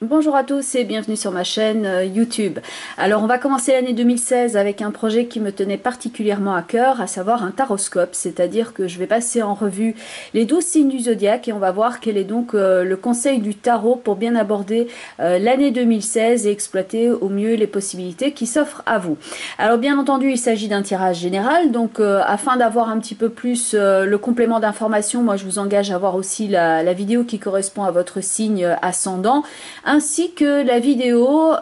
Bonjour à tous et bienvenue sur ma chaîne YouTube. Alors on va commencer l'année 2016 avec un projet qui me tenait particulièrement à cœur, à savoir un taroscope, c'est-à-dire que je vais passer en revue les 12 signes du zodiaque et on va voir quel est donc le conseil du tarot pour bien aborder l'année 2016 et exploiter au mieux les possibilités qui s'offrent à vous. Alors bien entendu il s'agit d'un tirage général, donc afin d'avoir un petit peu plus le complément d'information, moi je vous engage à voir aussi la vidéo qui correspond à votre signe ascendant, ainsi que la vidéo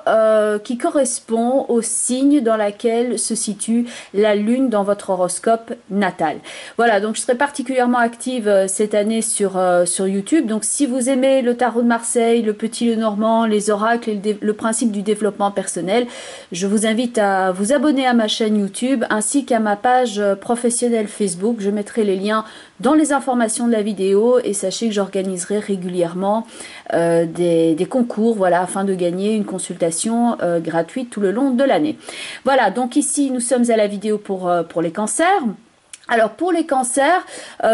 qui correspond au signe dans laquelle se situe la lune dans votre horoscope natal. Voilà, donc je serai particulièrement active cette année sur YouTube. Donc si vous aimez le tarot de Marseille, le petit Lenormand, les oracles et le principe du développement personnel, je vous invite à vous abonner à ma chaîne YouTube ainsi qu'à ma page professionnelle Facebook. Je mettrai les liens dans les informations de la vidéo et sachez que j'organiserai régulièrement des concours, voilà, afin de gagner une consultation gratuite tout le long de l'année. Voilà, donc ici nous sommes à la vidéo pour les cancers. Alors pour les cancers,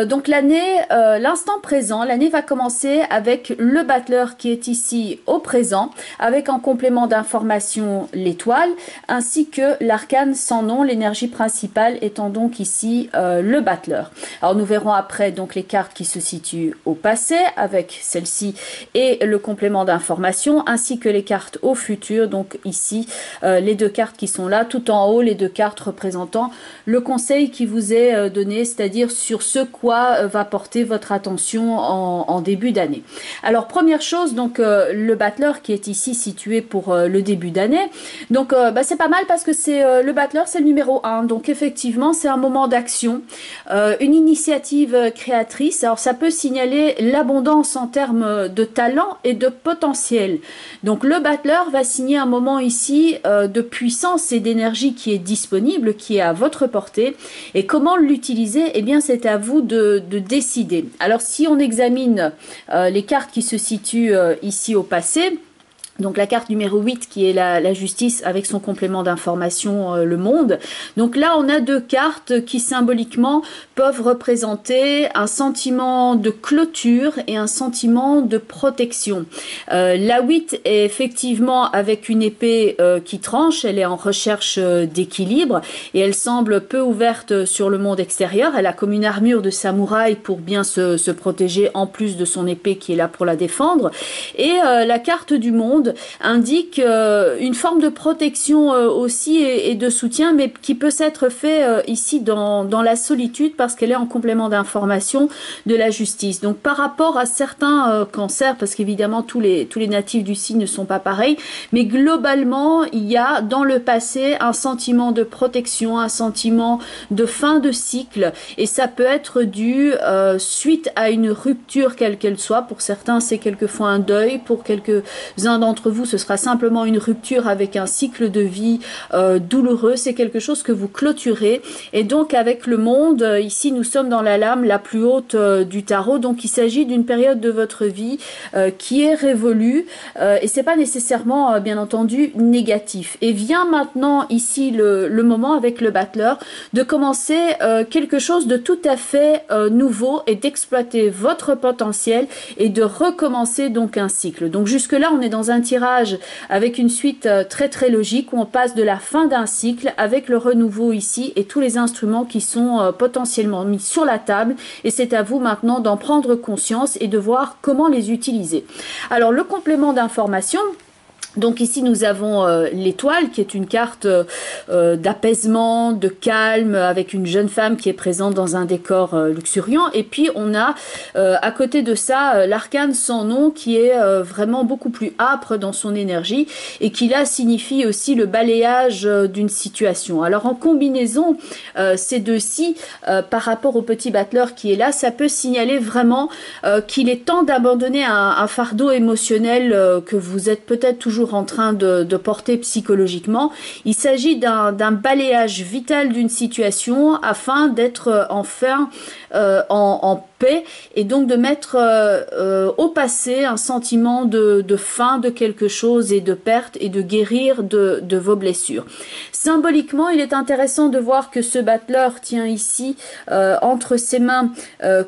donc l'année, l'instant présent, l'année va commencer avec le battleur qui est ici au présent, avec en complément d'information l'étoile, ainsi que l'arcane sans nom, l'énergie principale étant donc ici le battleur. Alors nous verrons après donc les cartes qui se situent au passé, avec celle-ci et le complément d'information, ainsi que les cartes au futur, donc ici les deux cartes qui sont là, tout en haut, les deux cartes représentant le conseil qui vous est donné, c'est-à-dire sur ce quoi va porter votre attention en début d'année. Alors première chose, donc le battleur qui est ici situé pour le début d'année, donc c'est pas mal parce que c'est le battleur, c'est le numéro 1, donc effectivement c'est un moment d'action, une initiative créatrice. Alors ça peut signaler l'abondance en termes de talent et de potentiel. Donc le battleur va signer un moment ici de puissance et d'énergie qui est disponible, qui est à votre portée, et comment l'utiliser, eh bien c'est à vous de décider. Alors si on examine les cartes qui se situent ici au passé, donc la carte numéro 8 qui est la justice avec son complément d'information le monde. Donc là on a deux cartes qui symboliquement peuvent représenter un sentiment de clôture et un sentiment de protection. La 8 est effectivement avec une épée qui tranche, elle est en recherche d'équilibre et elle semble peu ouverte sur le monde extérieur. Elle a comme une armure de samouraï pour bien se protéger en plus de son épée qui est là pour la défendre. Et la carte du monde indique une forme de protection aussi et de soutien, mais qui peut s'être fait ici dans la solitude parce qu'elle est en complément d'information de la justice. Donc par rapport à certains cancers, parce qu'évidemment tous les natifs du signe ne sont pas pareils, mais globalement il y a dans le passé un sentiment de protection, un sentiment de fin de cycle, et ça peut être dû suite à une rupture quelle qu'elle soit. Pour certains c'est quelquefois un deuil, pour quelques-uns d'entre vous ce sera simplement une rupture avec un cycle de vie douloureux. C'est quelque chose que vous clôturez, et donc avec le monde ici nous sommes dans la lame la plus haute du tarot, donc il s'agit d'une période de votre vie qui est révolue et c'est pas nécessairement bien entendu négatif. Et vient maintenant ici le moment avec le battleur de commencer quelque chose de tout à fait nouveau et d'exploiter votre potentiel et de recommencer donc un cycle. Donc jusque là on est dans un tirage avec une suite très logique où on passe de la fin d'un cycle avec le renouveau ici et tous les instruments qui sont potentiellement mis sur la table, et c'est à vous maintenant d'en prendre conscience et de voir comment les utiliser. Alors le complément d'information, donc ici nous avons l'étoile qui est une carte d'apaisement, de calme, avec une jeune femme qui est présente dans un décor luxuriant, et puis on a à côté de ça l'arcane sans nom qui est vraiment beaucoup plus âpre dans son énergie et qui là signifie aussi le balayage d'une situation. Alors en combinaison ces deux-ci par rapport au petit battleur qui est là, ça peut signaler vraiment qu'il est temps d'abandonner un fardeau émotionnel que vous êtes peut-être toujours en train de porter psychologiquement. Il s'agit d'un balayage vital d'une situation afin d'être enfin en paix, et donc de mettre au passé un sentiment de fin de quelque chose et de perte, et de guérir de vos blessures. Symboliquement, il est intéressant de voir que ce battleur tient ici entre ses mains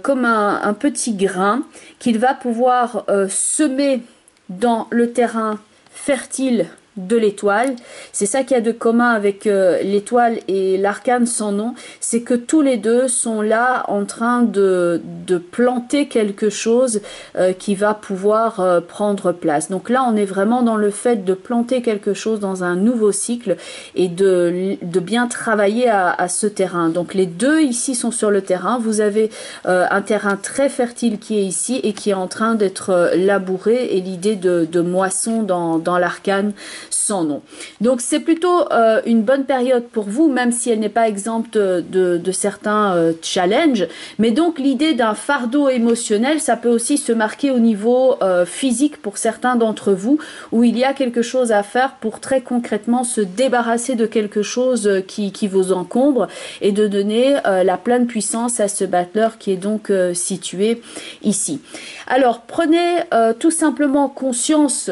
comme un petit grain qu'il va pouvoir semer dans le terrain fertile de l'étoile. C'est ça qu'il y a de commun avec l'étoile et l'arcane sans nom, c'est que tous les deux sont là en train de planter quelque chose qui va pouvoir prendre place. Donc là on est vraiment dans le fait de planter quelque chose dans un nouveau cycle et de bien travailler à ce terrain. Donc les deux ici sont sur le terrain. Vous avez un terrain très fertile qui est ici et qui est en train d'être labouré, et l'idée de moisson dans l'arcane sans nom. Donc c'est plutôt une bonne période pour vous, même si elle n'est pas exempte de certains challenges. Mais donc l'idée d'un fardeau émotionnel, ça peut aussi se marquer au niveau physique pour certains d'entre vous, où il y a quelque chose à faire pour très concrètement se débarrasser de quelque chose qui vous encombre et de donner la pleine puissance à ce battleur qui est donc situé ici. Alors prenez tout simplement conscience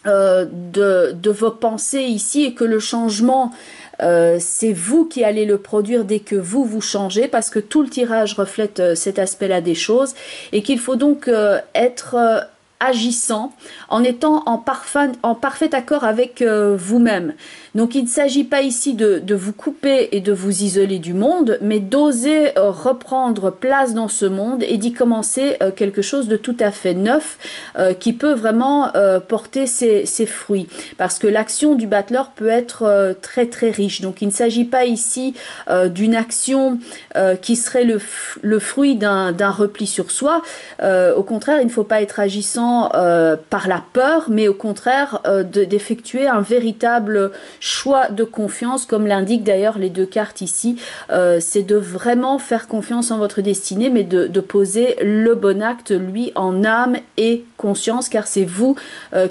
de vos pensées ici, et que le changement c'est vous qui allez le produire dès que vous changez, parce que tout le tirage reflète cet aspect-là des choses, et qu'il faut donc être agissant en étant en parfait accord avec vous-même. Donc il ne s'agit pas ici de vous couper et de vous isoler du monde, mais d'oser reprendre place dans ce monde et d'y commencer quelque chose de tout à fait neuf qui peut vraiment porter ses fruits. Parce que l'action du battleur peut être très très riche. Donc il ne s'agit pas ici d'une action qui serait le fruit d'un repli sur soi. Au contraire, il ne faut pas être agissant par la peur, mais au contraire d'effectuer un véritable choix de confiance, comme l'indiquent d'ailleurs les deux cartes ici. C'est de vraiment faire confiance en votre destinée, mais de poser le bon acte, lui, en âme et conscience, car c'est vous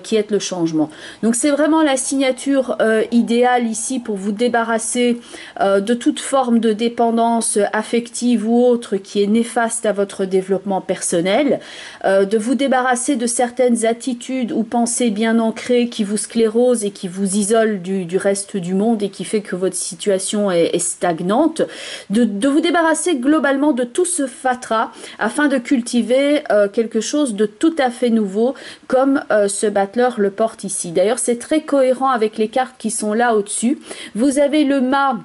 qui êtes le changement. Donc c'est vraiment la signature idéale ici pour vous débarrasser de toute forme de dépendance affective ou autre qui est néfaste à votre développement personnel, de vous débarrasser de certaines attitudes ou pensées bien ancrées qui vous sclérosent et qui vous isolent du reste du monde et qui fait que votre situation est stagnante, de vous débarrasser globalement de tout ce fatras afin de cultiver quelque chose de tout à fait nouveau, comme ce battleur le porte ici. D'ailleurs, c'est très cohérent avec les cartes qui sont là au-dessus. Vous avez le mât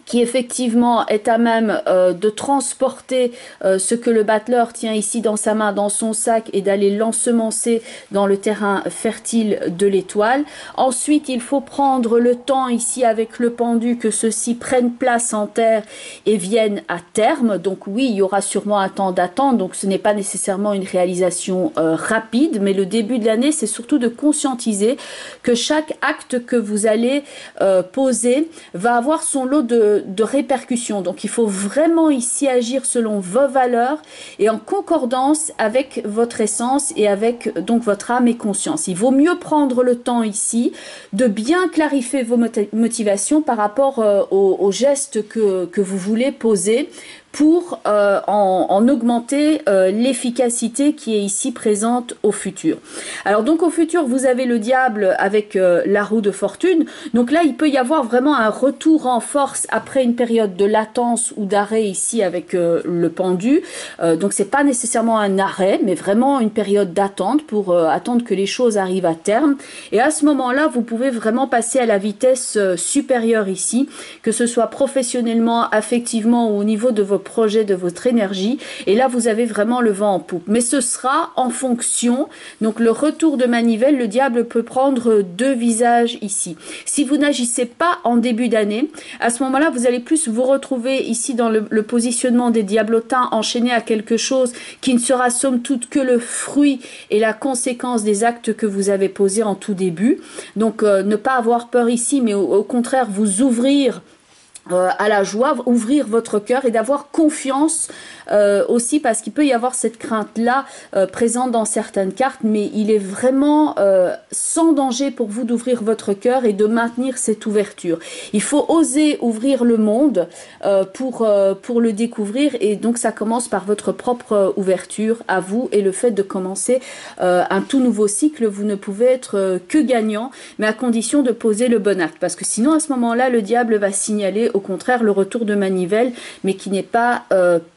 qui effectivement est à même de transporter ce que le battleur tient ici dans sa main, dans son sac, et d'aller l'ensemencer dans le terrain fertile de l'étoile. Ensuite, il faut prendre le temps ici avec le pendu que ceux-ci prennent place en terre et viennent à terme. Donc oui, il y aura sûrement un temps d'attente, donc ce n'est pas nécessairement une réalisation rapide, mais le début de l'année, c'est surtout de conscientiser que chaque acte que vous allez poser va avoir son lot de répercussions. Donc il faut vraiment ici agir selon vos valeurs et en concordance avec votre essence et avec donc votre âme et conscience. Il vaut mieux prendre le temps ici de bien clarifier vos motivations par rapport aux gestes que vous voulez poser pour en augmenter l'efficacité qui est ici présente au futur. Alors donc au futur, vous avez le diable avec la roue de fortune. Donc là, il peut y avoir vraiment un retour en force après une période de latence ou d'arrêt ici avec le pendu. Donc c'est pas nécessairement un arrêt, mais vraiment une période d'attente pour attendre que les choses arrivent à terme. Et à ce moment-là, vous pouvez vraiment passer à la vitesse supérieure ici, que ce soit professionnellement, affectivement ou au niveau de vos projet, de votre énergie, et là vous avez vraiment le vent en poupe. Mais ce sera en fonction, donc le retour de manivelle, le diable peut prendre deux visages ici. Si vous n'agissez pas en début d'année, à ce moment-là vous allez plus vous retrouver ici dans le positionnement des diablotins enchaînés à quelque chose qui ne sera somme toute que le fruit et la conséquence des actes que vous avez posés en tout début. Donc ne pas avoir peur ici, mais au contraire vous ouvrir à la joie, ouvrir votre cœur et d'avoir confiance aussi, parce qu'il peut y avoir cette crainte-là présente dans certaines cartes, mais il est vraiment sans danger pour vous d'ouvrir votre cœur et de maintenir cette ouverture. Il faut oser ouvrir le monde pour le découvrir, et donc ça commence par votre propre ouverture à vous et le fait de commencer un tout nouveau cycle. Vous ne pouvez être que gagnant, mais à condition de poser le bon acte, parce que sinon à ce moment-là, le diable va signaler au contraire le retour de manivelle, mais qui n'est pas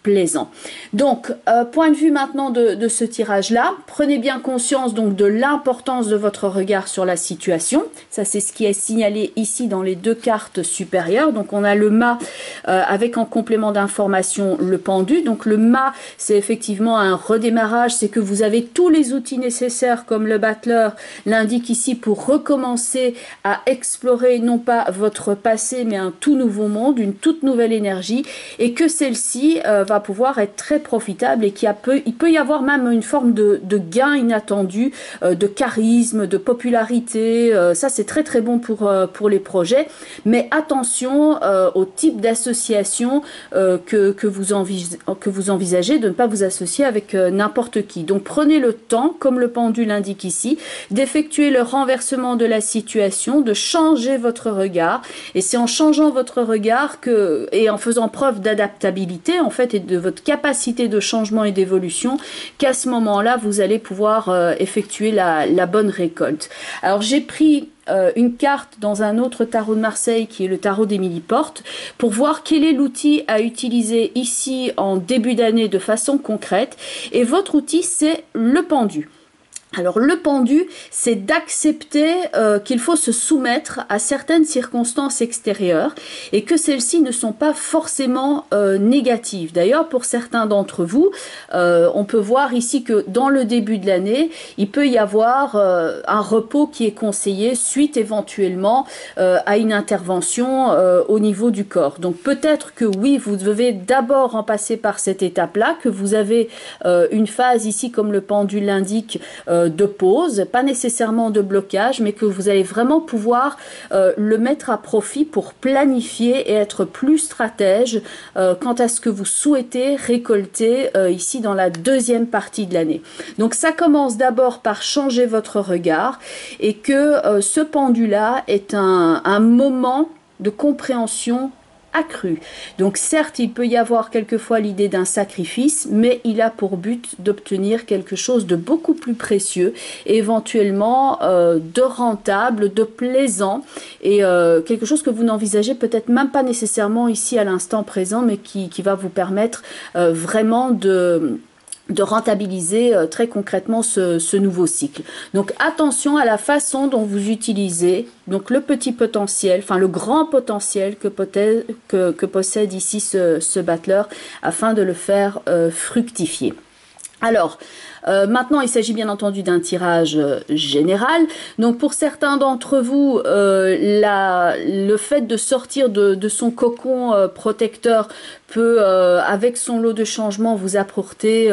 plaisant. Donc, point de vue maintenant de ce tirage-là, prenez bien conscience donc de l'importance de votre regard sur la situation. Ça, c'est ce qui est signalé ici dans les deux cartes supérieures. Donc, on a le mât avec en complément d'information le pendu. Donc, le mât, c'est effectivement un redémarrage, c'est que vous avez tous les outils nécessaires, comme le battleur l'indique ici, pour recommencer à explorer non pas votre passé, mais un tout nouveau monde, une toute nouvelle énergie, et que celle-ci va pouvoir être très profitable et il peut y avoir même une forme de gain inattendu, de charisme, de popularité. Ça, c'est très très bon pour les projets, mais attention au type d'association que vous envisagez, de ne pas vous associer avec n'importe qui. Donc prenez le temps, comme le pendule indique ici, d'effectuer le renversement de la situation, de changer votre regard, et c'est en changeant votre regard et en faisant preuve d'adaptabilité en fait, et de votre capacité de changement et d'évolution, qu'à ce moment-là vous allez pouvoir effectuer la bonne récolte. Alors j'ai pris une carte dans un autre tarot de Marseille qui est le tarot d'Émilie Porte pour voir quel est l'outil à utiliser ici en début d'année de façon concrète, et votre outil c'est le pendu. Alors le pendu, c'est d'accepter qu'il faut se soumettre à certaines circonstances extérieures et que celles-ci ne sont pas forcément négatives. D'ailleurs, pour certains d'entre vous, on peut voir ici que dans le début de l'année, il peut y avoir un repos qui est conseillé suite éventuellement à une intervention au niveau du corps. Donc peut-être que oui, vous devez d'abord en passer par cette étape-là, que vous avez une phase ici, comme le pendule l'indique, de pause, pas nécessairement de blocage, mais que vous allez vraiment pouvoir le mettre à profit pour planifier et être plus stratège quant à ce que vous souhaitez récolter ici dans la deuxième partie de l'année. Donc ça commence d'abord par changer votre regard, et que ce pendule-là est un moment de compréhension accru. Donc certes, il peut y avoir quelquefois l'idée d'un sacrifice, mais il a pour but d'obtenir quelque chose de beaucoup plus précieux, et éventuellement de rentable, de plaisant, et quelque chose que vous n'envisagez peut-être même pas nécessairement ici à l'instant présent, mais qui va vous permettre vraiment de rentabiliser très concrètement ce nouveau cycle. Donc attention à la façon dont vous utilisez donc le petit potentiel, enfin le grand potentiel que possède ici ce battleur, afin de le faire fructifier. Alors, maintenant, il s'agit bien entendu d'un tirage général. Donc, pour certains d'entre vous, le fait de sortir de son cocon protecteur peut, avec son lot de changements, vous apporter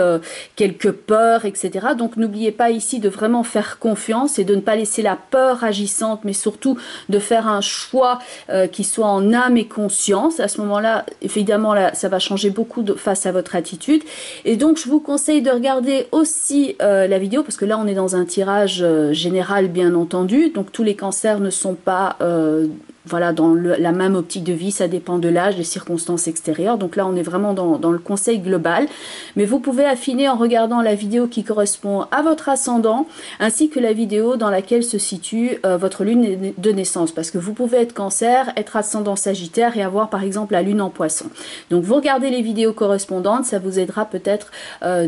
quelques peurs, etc. Donc, n'oubliez pas ici de vraiment faire confiance et de ne pas laisser la peur agissante, mais surtout de faire un choix qui soit en âme et conscience. À ce moment-là, évidemment, là, ça va changer beaucoup face à votre attitude. Et donc, je vous conseille de regarder aussi la vidéo, parce que là, on est dans un tirage général, bien entendu. Donc, tous les cancers ne sont pas voilà, dans la même optique de vie, ça dépend de l'âge, des circonstances extérieures. Donc là, on est vraiment dans le conseil global. Mais vous pouvez affiner en regardant la vidéo qui correspond à votre ascendant, ainsi que la vidéo dans laquelle se situe votre lune de naissance. Parce que vous pouvez être cancer, être ascendant sagittaire et avoir par exemple la lune en poisson. Donc vous regardez les vidéos correspondantes, ça vous aidera peut-être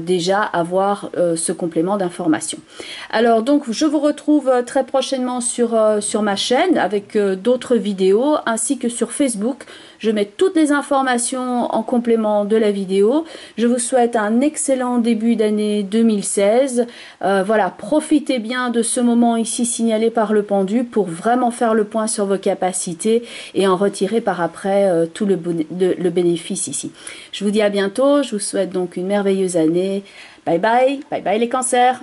déjà à avoir ce complément d'information. Alors donc, je vous retrouve très prochainement sur ma chaîne avec d'autres vidéos, ainsi que sur Facebook. Je mets toutes les informations en complément de la vidéo. Je vous souhaite un excellent début d'année 2016. Voilà, profitez bien de ce moment ici signalé par le pendu pour vraiment faire le point sur vos capacités et en retirer par après tout le bénéfice ici. Je vous dis à bientôt. Je vous souhaite donc une merveilleuse année. Bye bye, bye bye les cancers.